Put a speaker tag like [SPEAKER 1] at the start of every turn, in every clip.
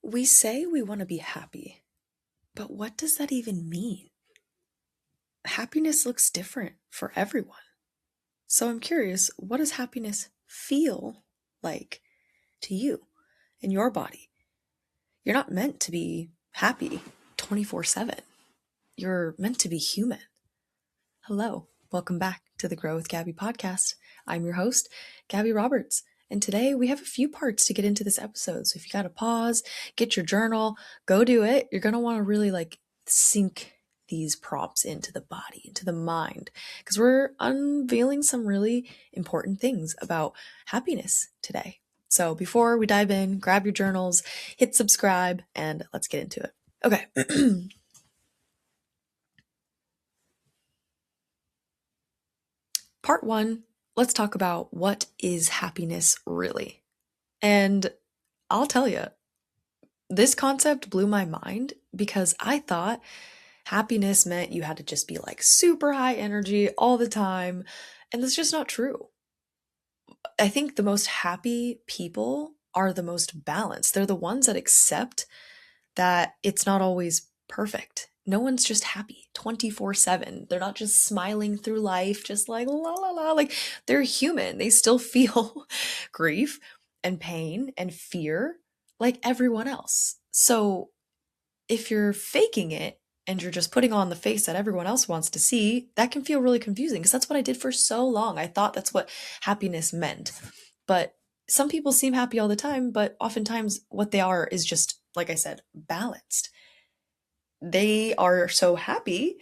[SPEAKER 1] We say we want to be happy, but what does that even mean? Happiness looks different for everyone. So I'm curious, what does happiness feel like to you in your body? You're not meant to be happy 24/7. You're meant to be human. Hello, welcome back to the Grow with Gabby podcast. I'm your host, Gabby Roberts, and today we have a few parts to get into this episode. So if you got to pause, get your journal, go do it. You're going to want to really sink these prompts into the body, into the mind, because we're unveiling some really important things about happiness today. So before we dive in, grab your journals, hit subscribe, and let's get into it. Okay. Part one, let's talk about what is happiness really. And I'll tell you, this concept blew my mind because I thought happiness meant you had to just be like super high energy all the time. And that's just not true. I think the most happy people are the most balanced. They're the ones that accept that it's not always perfect. No one's just happy 24/7. They're not just smiling through life, just like la la la. Like they're human. They still feel grief and pain and fear like everyone else. So if you're faking it and you're just putting on the face that everyone else wants to see, that can feel really confusing because that's what I did for so long. I thought that's what happiness meant. But some people seem happy all the time, but oftentimes what they are is just, like I said, balanced. They are so happy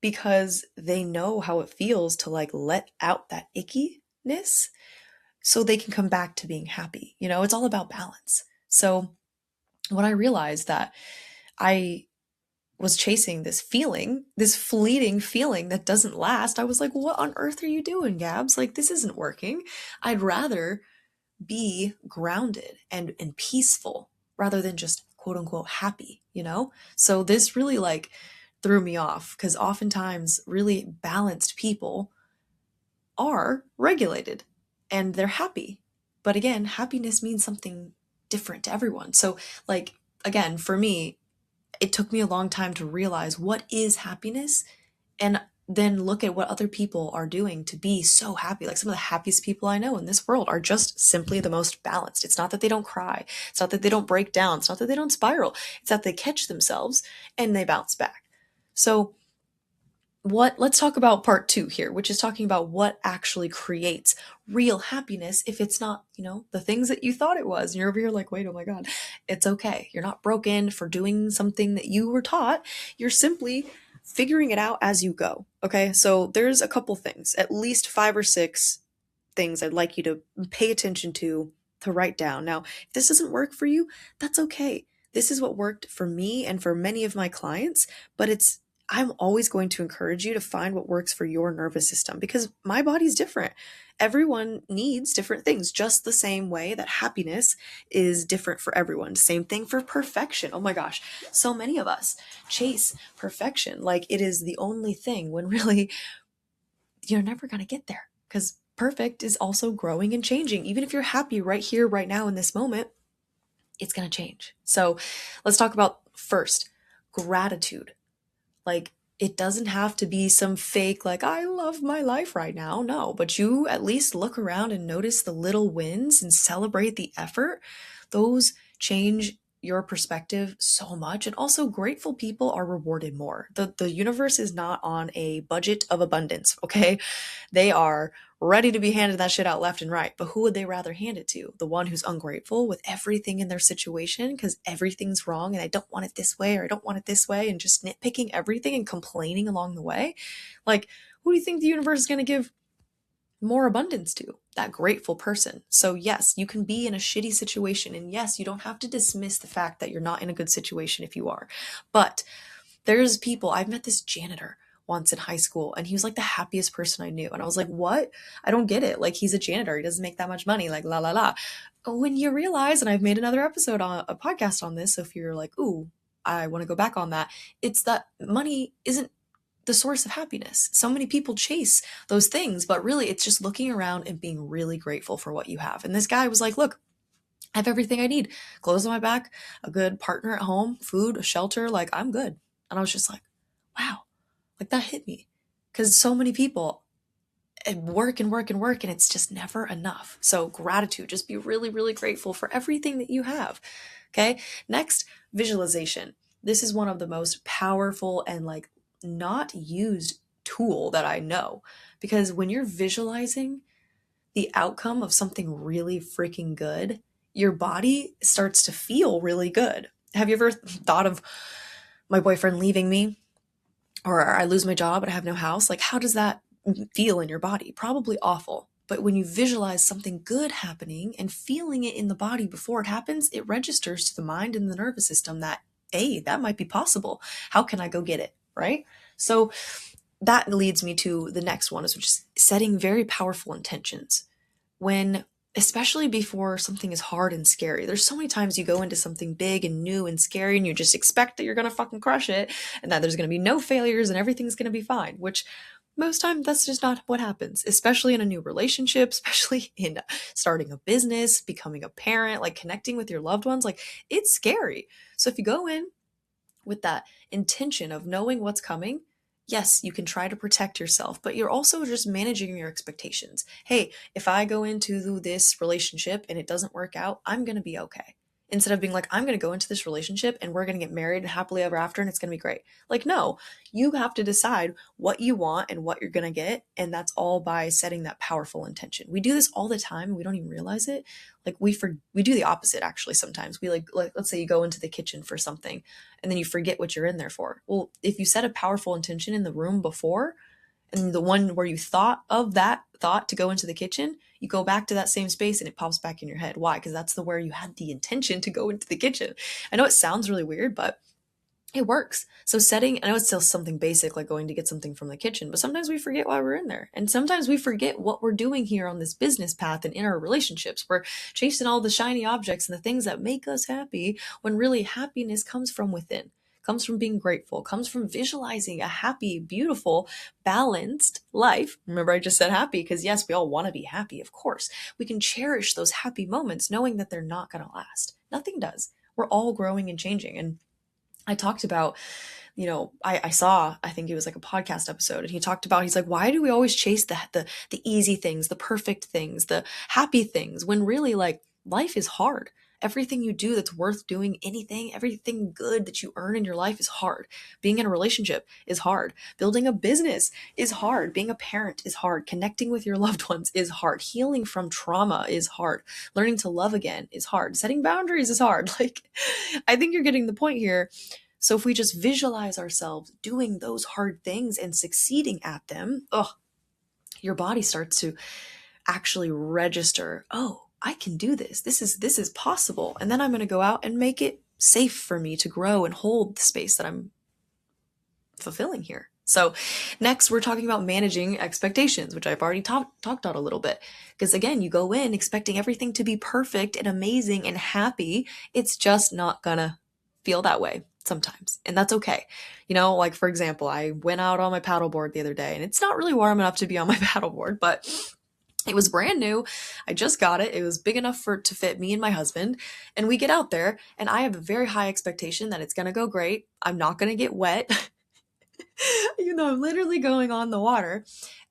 [SPEAKER 1] because they know how it feels to let out that ickiness so they can come back to being happy. It's all about balance. So when I realized that I was chasing this feeling, this fleeting feeling that doesn't last, I was like, what on earth are you doing, Gabs? Like, this isn't working. I'd rather be grounded and peaceful rather than just quote unquote happy. So this really threw me off because oftentimes really balanced people are regulated and they're happy. But again, happiness means something different to everyone. So again, for me, it took me a long time to realize what is happiness and then look at what other people are doing to be so happy. Like some of the happiest people I know in this world are just simply the most balanced. It's not that they don't cry. It's not that they don't break down. It's not that they don't spiral. It's that they catch themselves and they bounce back. So let's talk about part two here, which is talking about what actually creates real happiness if it's not, the things that you thought it was. And you're over here like, wait, oh my God, it's okay. You're not broken for doing something that you were taught. You're simply figuring it out as you go. Okay. So there's a couple things, at least 5 or 6 things I'd like you to pay attention to write down. Now, if this doesn't work for you, that's okay. This is what worked for me and for many of my clients, but I'm always going to encourage you to find what works for your nervous system because my body's different. Everyone needs different things, just the same way that happiness is different for everyone. Same thing for perfection. Oh my gosh, so many of us chase perfection like it is the only thing when really you're never going to get there because perfect is also growing and changing. Even if you're happy right here, right now in this moment, it's going to change. So let's talk about first gratitude. It doesn't have to be some fake, I love my life right now. No, but you at least look around and notice the little wins and celebrate the effort. Those change your perspective so much. And also, grateful people are rewarded more. The universe is not on a budget of abundance, okay? They are ready to be handed that shit out left and right. But who would they rather hand it to? The one who's ungrateful with everything in their situation because everything's wrong and I don't want it this way or I don't want it this way and just nitpicking everything and complaining along the way? Who do you think the universe is going to give more abundance to? That grateful person. So yes, you can be in a shitty situation. And yes, you don't have to dismiss the fact that you're not in a good situation if you are. But there's people, I've met this janitor once in high school and he was like the happiest person I knew. And I was like, what? I don't get it. He's a janitor. He doesn't make that much money. La la la. When you realize, and I've made another episode on a podcast on this. So if you're like, ooh, I want to go back on that. It's that money isn't the source of happiness. So many people chase those things, but really it's just looking around and being really grateful for what you have. And this guy was like, look, I have everything I need. Clothes on my back, a good partner at home, food, a shelter, like I'm good. And I was just like, wow, like that hit me. Because so many people work and work and work, and it's just never enough. So, gratitude, just be really, really grateful for everything that you have. Okay. Next, visualization. This is one of the most powerful and like not used tool that I know, because when you're visualizing the outcome of something really freaking good, your body starts to feel really good. Have you ever thought of my boyfriend leaving me, or I lose my job and I have no house? Like, how does that feel in your body? Probably awful. But when you visualize something good happening and feeling it in the body before it happens, it registers to the mind and the nervous system that, hey, that might be possible. How can I go get it? Right? So that leads me to the next one, which is setting very powerful intentions. When, especially before something is hard and scary, there's so many times you go into something big and new and scary and you just expect that you're going to fucking crush it and that there's going to be no failures and everything's going to be fine, which most times that's just not what happens, especially in a new relationship, especially in starting a business, becoming a parent, like connecting with your loved ones. Like, it's scary. So if you go in with that intention of knowing what's coming, yes, you can try to protect yourself, but you're also just managing your expectations. Hey, if I go into this relationship and it doesn't work out, I'm going to be okay. Instead of being like, I'm going to go into this relationship and we're going to get married and happily ever after and it's going to be great. Like, no, you have to decide what you want and what you're going to get. And that's all by setting that powerful intention. We do this all the time. We don't even realize it. Like, we do the opposite actually sometimes. We like, let's say you go into the kitchen for something and then you forget what you're in there for. Well, if you set a powerful intention in the room before, and the one where you thought of that thought to go into the kitchen, you go back to that same space and it pops back in your head. Why? Because that's the where you had the intention to go into the kitchen. I know it sounds really weird, but it works. So setting, I know it's still something basic like going to get something from the kitchen, but sometimes we forget why we're in there. And sometimes we forget what we're doing here on this business path and in our relationships. We're chasing all the shiny objects and the things that make us happy when really happiness comes from within, comes from being grateful, comes from visualizing a happy, beautiful, balanced life. Remember, I just said happy because yes, we all want to be happy, of course. We can cherish those happy moments knowing that they're not going to last. Nothing does. We're all growing and changing. And I talked about, I saw, I think it was like a podcast episode, and he talked about, he's like, why do we always chase the easy things, the perfect things, the happy things, when really like life is hard. Everything you do that's worth doing, anything, everything good that you earn in your life is hard. Being in a relationship is hard. Building a business is hard. Being a parent is hard. Connecting with your loved ones is hard. Healing from trauma is hard. Learning to love again is hard. Setting boundaries is hard. Like, I think you're getting the point here. So if we just visualize ourselves doing those hard things and succeeding at them, your body starts to actually register, oh, I can do this. This is possible. And then I'm going to go out and make it safe for me to grow and hold the space that I'm fulfilling here. So next, we're talking about managing expectations, which I've already talked about a little bit. Because again, you go in expecting everything to be perfect and amazing and happy. It's just not gonna feel that way sometimes. And that's okay. Like for example, I went out on my paddleboard the other day and it's not really warm enough to be on my paddleboard, but it was brand new. I just got it. It was big enough to fit me and my husband. And we get out there and I have a very high expectation that it's going to go great. I'm not going to get wet. I'm literally going on the water,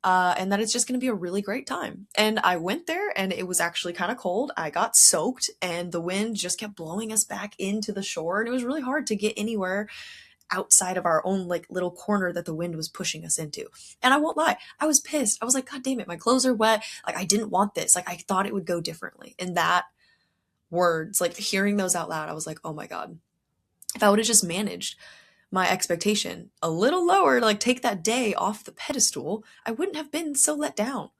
[SPEAKER 1] and that it's just going to be a really great time. And I went there and it was actually kind of cold. I got soaked and the wind just kept blowing us back into the shore. And it was really hard to get anywhere outside of our own like little corner that the wind was pushing us into. And I won't lie, I was pissed. I was like, God damn it, my clothes are wet. Like, I didn't want this. Like, I thought it would go differently. And that words, like hearing those out loud, I was like, oh my God, if I would have just managed my expectation a little lower, like take that day off the pedestal, I wouldn't have been so let down,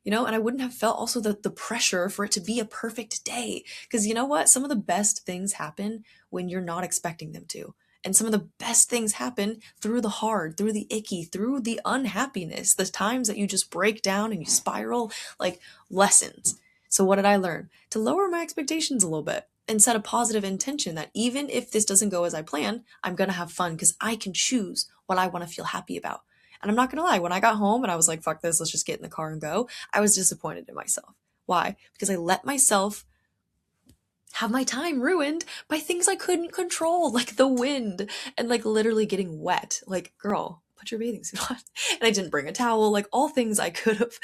[SPEAKER 1] and I wouldn't have felt also the pressure for it to be a perfect day. Because you know what? Some of the best things happen when you're not expecting them to. And some of the best things happen through the hard, through the icky, through the unhappiness, the times that you just break down and you spiral, like lessons. So what did I learn? To lower my expectations a little bit and set a positive intention that even if this doesn't go as I plan, I'm going to have fun because I can choose what I want to feel happy about. And I'm not going to lie, when I got home and I was like, fuck this, let's just get in the car and go, I was disappointed in myself. Why? Because I let myself have my time ruined by things I couldn't control, like the wind and like literally getting wet. Like, girl, put your bathing suit on. And I didn't bring a towel, like all things I could have,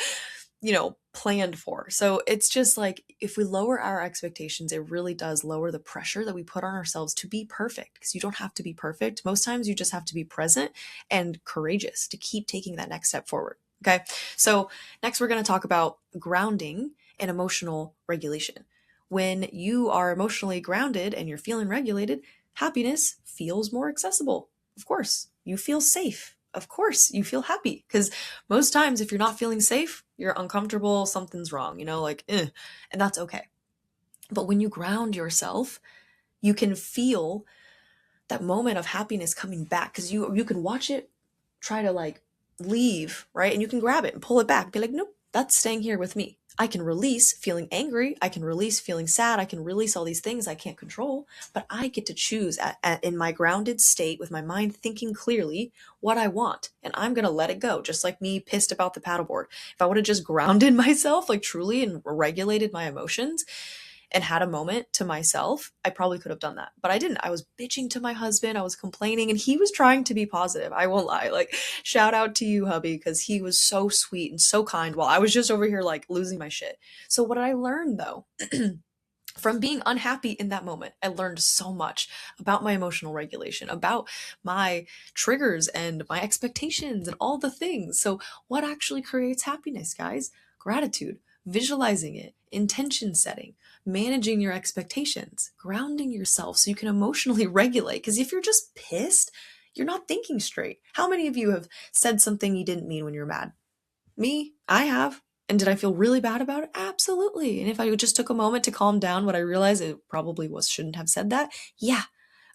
[SPEAKER 1] planned for. So it's just like if we lower our expectations, it really does lower the pressure that we put on ourselves to be perfect, because you don't have to be perfect. Most times you just have to be present and courageous to keep taking that next step forward. Okay. So next we're going to talk about grounding and emotional regulation. When you are emotionally grounded and you're feeling regulated, happiness feels more accessible. Of course, you feel safe. Of course, you feel happy, because most times if you're not feeling safe, you're uncomfortable, something's wrong, and that's okay. But when you ground yourself, you can feel that moment of happiness coming back, because you can watch it try to like leave, right? And you can grab it and pull it back, be like, nope, that's staying here with me. I can release feeling angry, I can release feeling sad, I can release all these things I can't control, but I get to choose in my grounded state with my mind thinking clearly what I want, and I'm going to let it go. Just like me pissed about the paddleboard, if I would have just grounded myself like truly and regulated my emotions and had a moment to myself, I probably could have done that. But I didn't. I was bitching to my husband, I was complaining, and he was trying to be positive. I won't lie. Like, shout out to you, hubby, because he was so sweet and so kind while I was just over here like losing my shit. So, what did I learn though? From being unhappy in that moment, I learned so much about my emotional regulation, about my triggers and my expectations and all the things. So, what actually creates happiness, guys? Gratitude, visualizing it, intention setting, managing your expectations, grounding yourself so you can emotionally regulate. Because if you're just pissed, you're not thinking straight. How many of you have said something you didn't mean when you're mad? Me, I have. And did I feel really bad about it? Absolutely. And if I just took a moment to calm down, what I realized it probably was shouldn't have said that. Yeah.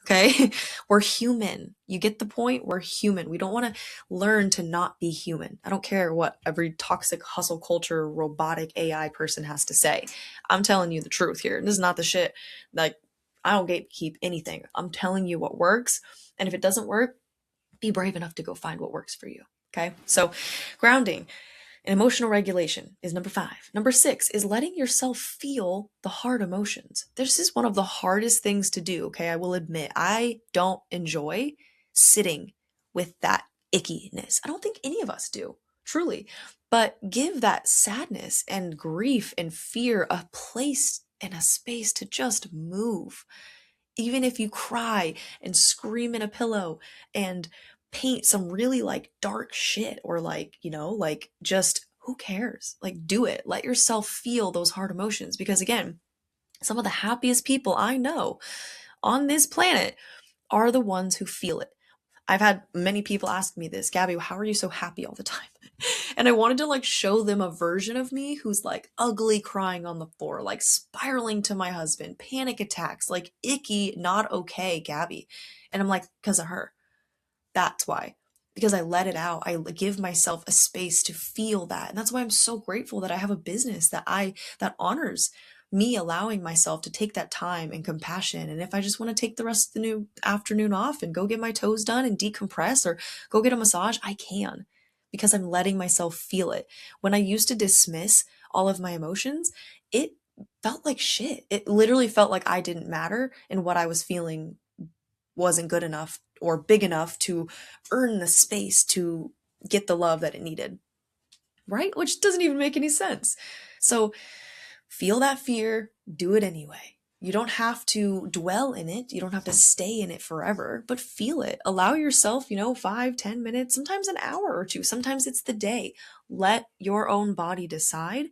[SPEAKER 1] Okay. We're human. You get the point? We're human. We don't want to learn to not be human. I don't care what every toxic hustle culture, robotic AI person has to say. I'm telling you the truth here. This is not the shit. Like, I don't gatekeep anything. I'm telling you what works. And if it doesn't work, be brave enough to go find what works for you. Okay. So, grounding and emotional regulation is number 5. Number 6 is letting yourself feel the hard emotions. This is one of the hardest things to do, okay? I will admit, I don't enjoy sitting with that ickiness. I don't think any of us do, truly. But give that sadness and grief and fear a place and a space to just move. Even if you cry and scream in a pillow and paint some really like dark shit, or like, like just who cares? Like, do it. Let yourself feel those hard emotions, because again, some of the happiest people I know on this planet are the ones who feel it. I've had many people ask me this, Gabby, how are you so happy all the time? And I wanted to like show them a version of me who's like ugly crying on the floor, like spiraling to my husband, panic attacks, like icky, not okay, Gabby. And I'm like, because of her. That's why. Because I let it out. I give myself a space to feel that. And that's why I'm so grateful that I have a business that honors me allowing myself to take that time and compassion. And if I just want to take the rest of the new afternoon off and go get my toes done and decompress or go get a massage, I can, because I'm letting myself feel it. When I used to dismiss all of my emotions, it felt like shit. It literally felt like I didn't matter, and what I was feeling wasn't good enough or big enough to earn the space to get the love that it needed, right? Which doesn't even make any sense. So feel that fear, do it anyway. You don't have to dwell in it. You don't have to stay in it forever, but feel it. Allow yourself, 5-10 minutes, sometimes an hour or two. Sometimes it's the day. Let your own body decide,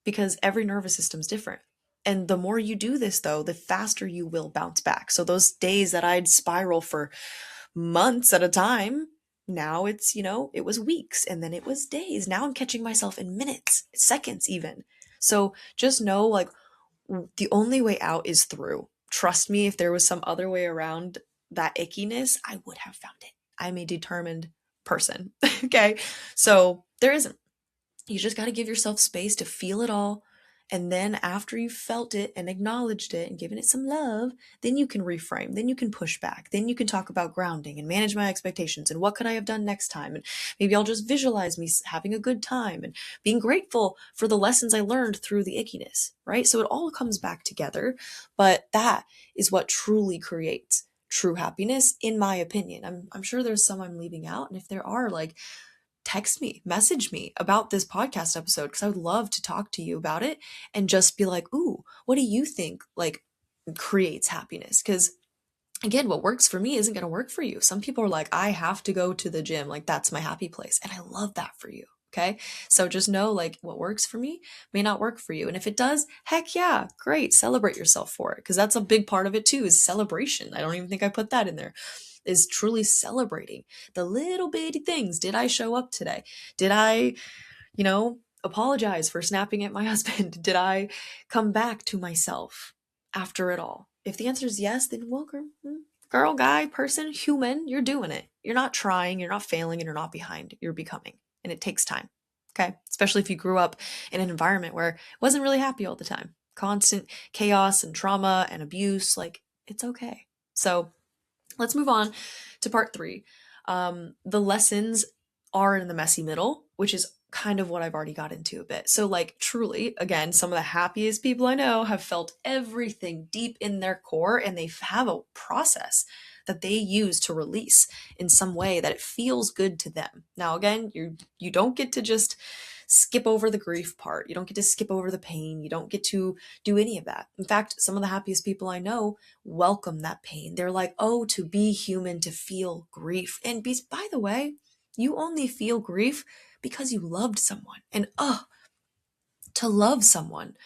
[SPEAKER 1] because every nervous system's different. And the more you do this, though, the faster you will bounce back. So those days that I'd spiral for months at a time, now it's, it was weeks, and then it was days. Now I'm catching myself in minutes, seconds even. So just know, like, the only way out is through. Trust me, if there was some other way around that ickiness, I would have found it. I'm a determined person. Okay. So there isn't. You just got to give yourself space to feel it all And then after you felt it and acknowledged it and given it some love, then you can reframe, then you can push back, then you can talk about grounding and manage my expectations and what could I have done next time. And maybe I'll just visualize me having a good time and being grateful for the lessons I learned through the ickiness, right? So it all comes back together, but that is what truly creates true happiness, in my opinion. I'm sure there's some I'm leaving out. And if there are, like, text me, message me about this podcast episode because I would love to talk to you about it and just be like, ooh, what do you think like creates happiness? Because again, what works for me isn't going to work for you. Some people are like, I have to go to the gym. Like, that's my happy place. And I love that for you. Okay. So just know, like, what works for me may not work for you. And if it does, heck yeah, great. Celebrate yourself for it. Because that's a big part of it too, is celebration. I don't even think I put that in there. Is truly celebrating the little bitty things. Did I show up today? Did I, apologize for snapping at my husband? Did I come back to myself after it all? If the answer is yes, then welcome. Girl, guy, person, human, you're doing it. You're not trying, you're not failing, and you're not behind. You're becoming. And it takes time. Okay? Especially if you grew up in an environment where it wasn't really happy all the time. Constant chaos and trauma and abuse. Like, it's okay. So let's move on to part 3. The lessons are in the messy middle, which is kind of what I've already got into a bit. So, like, truly, again, some of the happiest people I know have felt everything deep in their core, and they have a process that they use to release in some way that it feels good to them. Now, again, you don't get to just skip over the grief part. You don't get to skip over the pain. You don't get to do any of that. In fact, some of the happiest people I know welcome that pain. They're like, oh, to be human, to feel grief. And by the way, you only feel grief because you loved someone. And to love someone,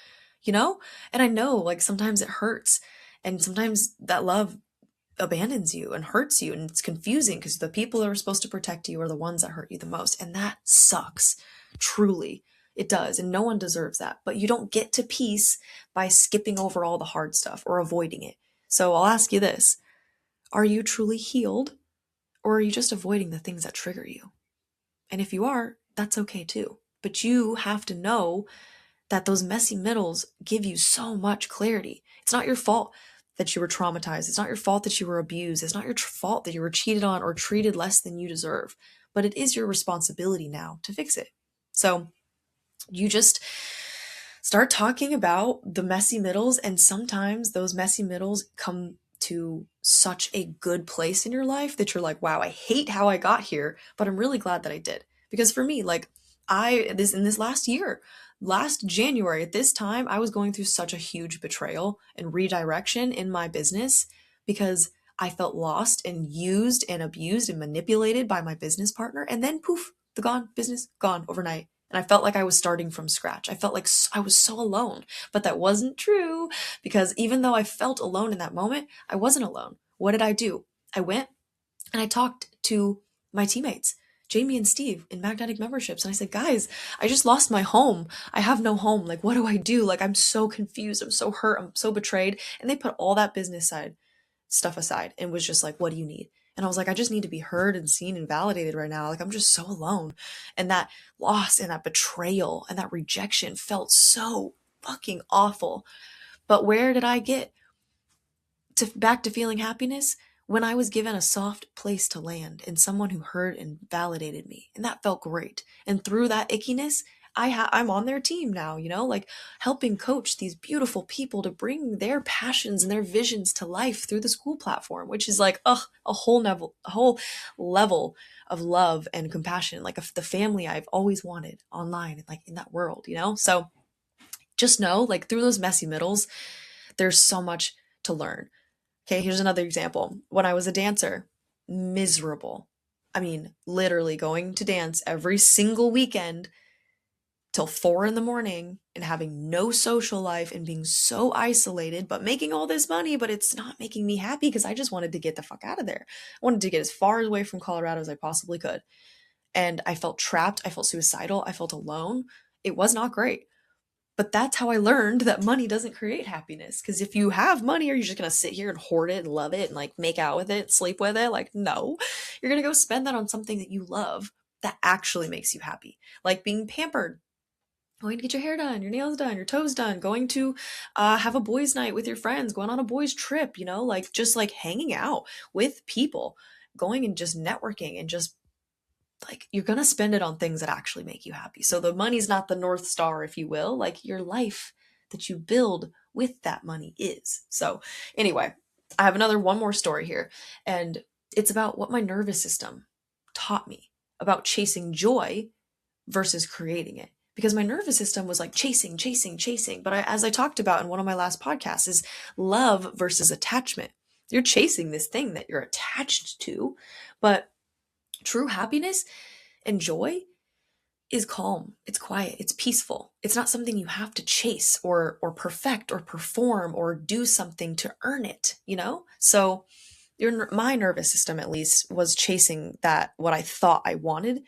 [SPEAKER 1] you know? And I know, like, sometimes it hurts. And sometimes that love abandons you and hurts you. And it's confusing because the people that are supposed to protect you are the ones that hurt you the most. And that sucks. Truly. It does. And no one deserves that. But you don't get to peace by skipping over all the hard stuff or avoiding it. So I'll ask you this. Are you truly healed, or are you just avoiding the things that trigger you? And if you are, that's okay too. But you have to know that those messy middles give you so much clarity. It's not your fault that you were traumatized. It's not your fault that you were abused. It's not your fault that you were cheated on or treated less than you deserve. But it is your responsibility now to fix it. So you just start talking about the messy middles, and sometimes those messy middles come to such a good place in your life that you're like, wow, I hate how I got here, but I'm really glad that I did. Because for me, like, in this last year, last January at this time, I was going through such a huge betrayal and redirection in my business because I felt lost and used and abused and manipulated by my business partner. And then poof, the business gone overnight. And I felt like I was starting from scratch. I felt like I was so alone, but that wasn't true, because even though I felt alone in that moment, I wasn't alone. What did I do? I went and I talked to my teammates, Jamie and Steve, in Magnetic Memberships. And I said, guys, I just lost my home. I have no home. Like, what do I do? Like, I'm so confused. I'm so hurt. I'm so betrayed. And they put all that business stuff aside and was just like, what do you need? And I was like, I just need to be heard and seen and validated right now. Like, I'm just so alone. And that loss and that betrayal and that rejection felt so fucking awful. But where did I get back to feeling happiness? When I was given a soft place to land and someone who heard and validated me. And that felt great. And through that ickiness, I'm on their team now, like helping coach these beautiful people to bring their passions and their visions to life through the school platform, which is like, a whole level of love and compassion, like the family I've always wanted online and like in that world, So just know, like, through those messy middles, there's so much to learn. Okay, here's another example. When I was a dancer, miserable. I mean, literally going to dance every single weekend till 4 a.m. and having no social life and being so isolated, but making all this money, but it's not making me happy because I just wanted to get the fuck out of there. I wanted to get as far away from Colorado as I possibly could. And I felt trapped. I felt suicidal. I felt alone. It was not great. But that's how I learned that money doesn't create happiness. Because if you have money, are you just going to sit here and hoard it and love it and like make out with it, sleep with it? Like, no, you're going to go spend that on something that you love that actually makes you happy. Like being pampered, going to get your hair done, your nails done, your toes done, going to have a boys' night with your friends, going on a boys' trip, like just like hanging out with people, going and just networking and just like you're going to spend it on things that actually make you happy. So the money's not the North Star, if you will, like your life that you build with that money is. So anyway, I have one more story here, and it's about what my nervous system taught me about chasing joy versus creating it. Because my nervous system was like chasing, chasing, chasing. But as I talked about in one of my last podcasts, is love versus attachment. You're chasing this thing that you're attached to, but true happiness and joy is calm, it's quiet, it's peaceful. It's not something you have to chase or perfect or perform or do something to earn it, So my nervous system at least was chasing what I thought I wanted.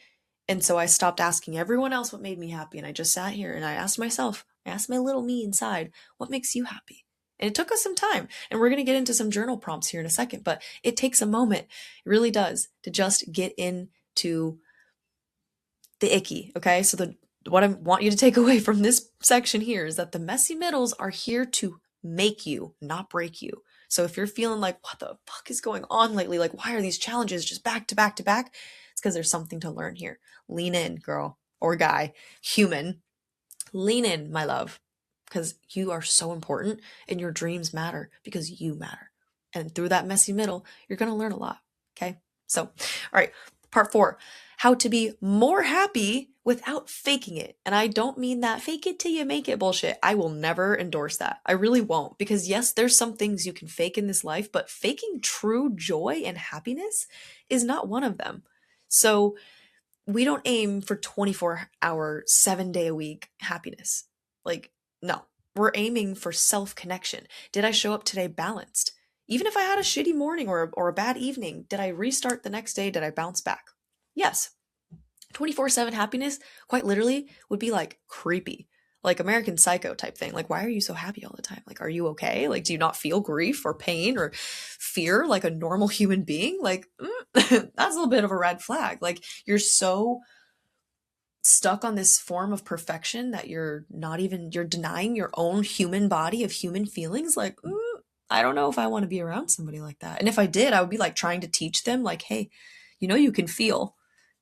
[SPEAKER 1] And so I stopped asking everyone else what made me happy, and I just sat here and I asked my little me inside, what makes you happy? And it took us some time, and we're going to get into some journal prompts here in a second, but it takes a moment, it really does, to just get into the icky, okay? So what I want you to take away from this section here is that the messy middles are here to make you, not break you. So if you're feeling like, what the fuck is going on lately? Like, why are these challenges just back to back to back? It's because there's something to learn here. Lean in, girl or guy, human. Lean in, my love, because you are so important and your dreams matter because you matter. And through that messy middle, you're going to learn a lot, okay? So, all right, part 4, how to be more happy without faking it. And I don't mean that fake it till you make it bullshit. I will never endorse that. I really won't, because yes, there's some things you can fake in this life, but faking true joy and happiness is not one of them. So we don't aim for 24-hour, 7-day a week happiness. Like, no, we're aiming for self-connection. Did I show up today balanced? Even if I had a shitty morning or a bad evening, did I restart the next day? Did I bounce back? Yes. 24/7 happiness, quite literally, would be like creepy, like American Psycho type thing. Like, why are you so happy all the time? Like, are you okay? Like, do you not feel grief or pain or fear like a normal human being? Like, that's a little bit of a red flag. Like, you're so stuck on this form of perfection that you're denying your own human body of human feelings. Like, I don't know if I want to be around somebody like that. And if I did, I would be like trying to teach them, like, hey, you can feel,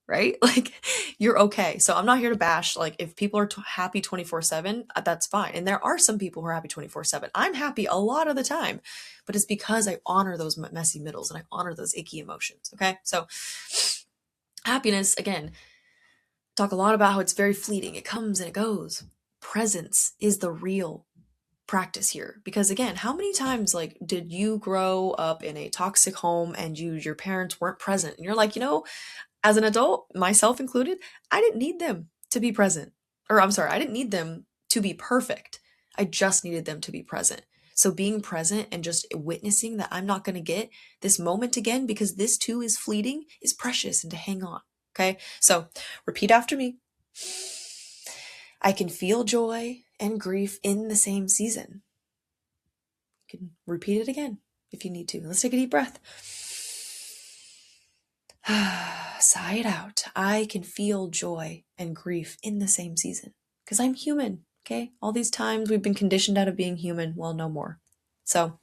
[SPEAKER 1] right? Like, you're okay. So I'm not here to bash. Like, if people are happy 24/7, that's fine. And there are some people who are happy 24/7. I'm happy a lot of the time, but it's because I honor those messy middles and I honor those icky emotions. Okay. So happiness, again, talk a lot about how it's very fleeting. It comes and it goes. Presence is the real practice here, because again, how many times like did you grow up in a toxic home and your parents weren't present, and you're like, as an adult, myself included, I didn't need them to be present. Or I'm sorry, I didn't need them to be perfect. I just needed them to be present. So being present and just witnessing that I'm not going to get this moment again because this too is fleeting is precious, and to hang on. Okay. So repeat after me. I can feel joy and grief in the same season. You can repeat it again if you need to. Let's take a deep breath. Sigh it out. I can feel joy and grief in the same season because I'm human. Okay. All these times we've been conditioned out of being human. Well, no more. So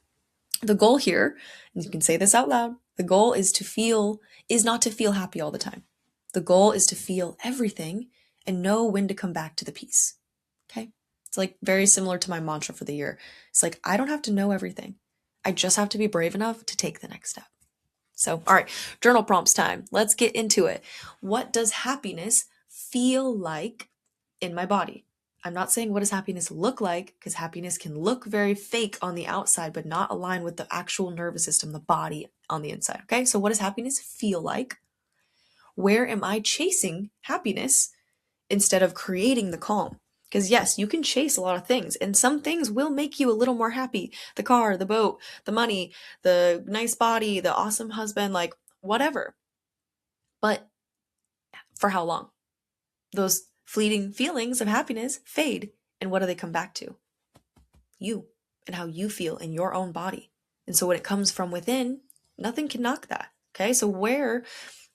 [SPEAKER 1] the goal here, and you can say this out loud, the goal is not to feel happy all the time. The goal is to feel everything and know when to come back to the peace. Okay. It's like very similar to my mantra for the year. It's like, I don't have to know everything. I just have to be brave enough to take the next step. So, all right, journal prompts time. Let's get into it. What does happiness feel like in my body? I'm not saying what does happiness look like, because happiness can look very fake on the outside, but not align with the actual nervous system, the body on the inside. Okay, so what does happiness feel like? Where am I chasing happiness instead of creating the calm? Because yes, you can chase a lot of things, and some things will make you a little more happy. The car, the boat, the money, the nice body, the awesome husband, like whatever. But for how long? Those fleeting feelings of happiness fade. And what do they come back to? You and how you feel in your own body. And so when it comes from within, nothing can knock that. Okay, so where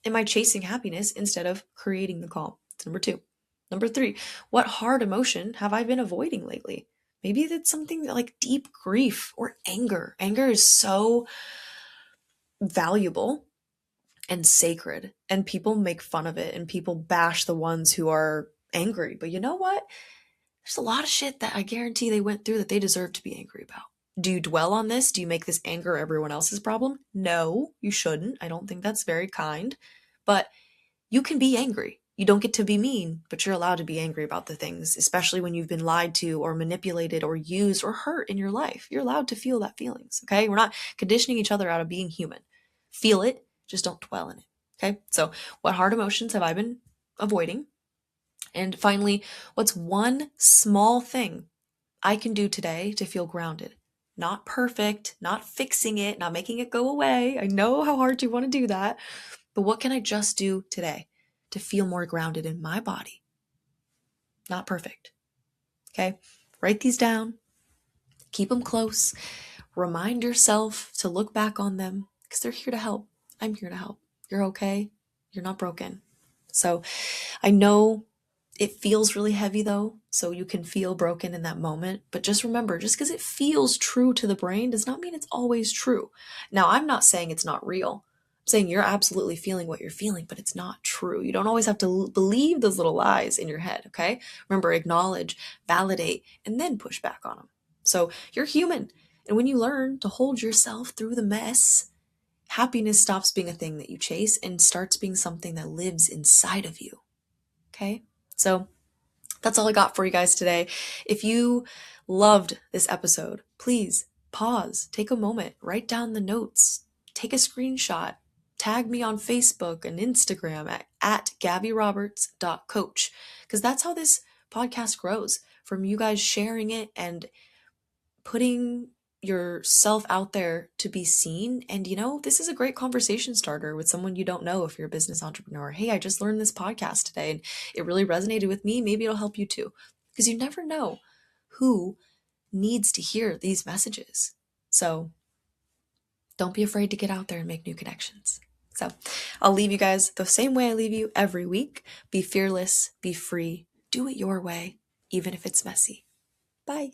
[SPEAKER 1] am I chasing happiness instead of creating the calm? It's number 2. Number 3, what hard emotion have I been avoiding lately? Maybe it's something like deep grief or anger. Anger is so valuable and sacred, and people make fun of it and people bash the ones who are angry. But you know what? There's a lot of shit that I guarantee they went through that they deserve to be angry about. Do you dwell on this? Do you make this anger everyone else's problem? No, you shouldn't. I don't think that's very kind. But you can be angry. You don't get to be mean, but you're allowed to be angry about the things, especially when you've been lied to or manipulated or used or hurt in your life. You're allowed to feel that feelings, okay? We're not conditioning each other out of being human. Feel it, just don't dwell in it, okay? So, what hard emotions have I been avoiding? And finally, what's one small thing I can do today to feel grounded? Not perfect, not fixing it, not making it go away. I know how hard you want to do that, but what can I just do today to feel more grounded in my body? Not perfect. Okay? Write these down, keep them close, remind yourself to look back on them because they're here to help. I'm here to help. You're okay. You're not broken. So I know it feels really heavy though, so you can feel broken in that moment. But just remember, just because it feels true to the brain does not mean it's always true. Now, I'm not saying it's not real. I'm saying you're absolutely feeling what you're feeling, but it's not true. You don't always have to believe those little lies in your head, okay? Remember, acknowledge, validate, and then push back on them. So you're human. And when you learn to hold yourself through the mess, happiness stops being a thing that you chase and starts being something that lives inside of you. Okay? So that's all I got for you guys today. If you loved this episode, please pause, take a moment, write down the notes, take a screenshot, tag me on Facebook and Instagram at gabbyroberts.coach, because that's how this podcast grows, from you guys sharing it and putting yourself out there to be seen. And this is a great conversation starter with someone you don't know if you're a business entrepreneur. Hey, I just learned this podcast today and it really resonated with me. Maybe it'll help you too. Because you never know who needs to hear these messages. So don't be afraid to get out there and make new connections. So I'll leave you guys the same way I leave you every week. Be fearless, be free, do it your way, even if it's messy. Bye.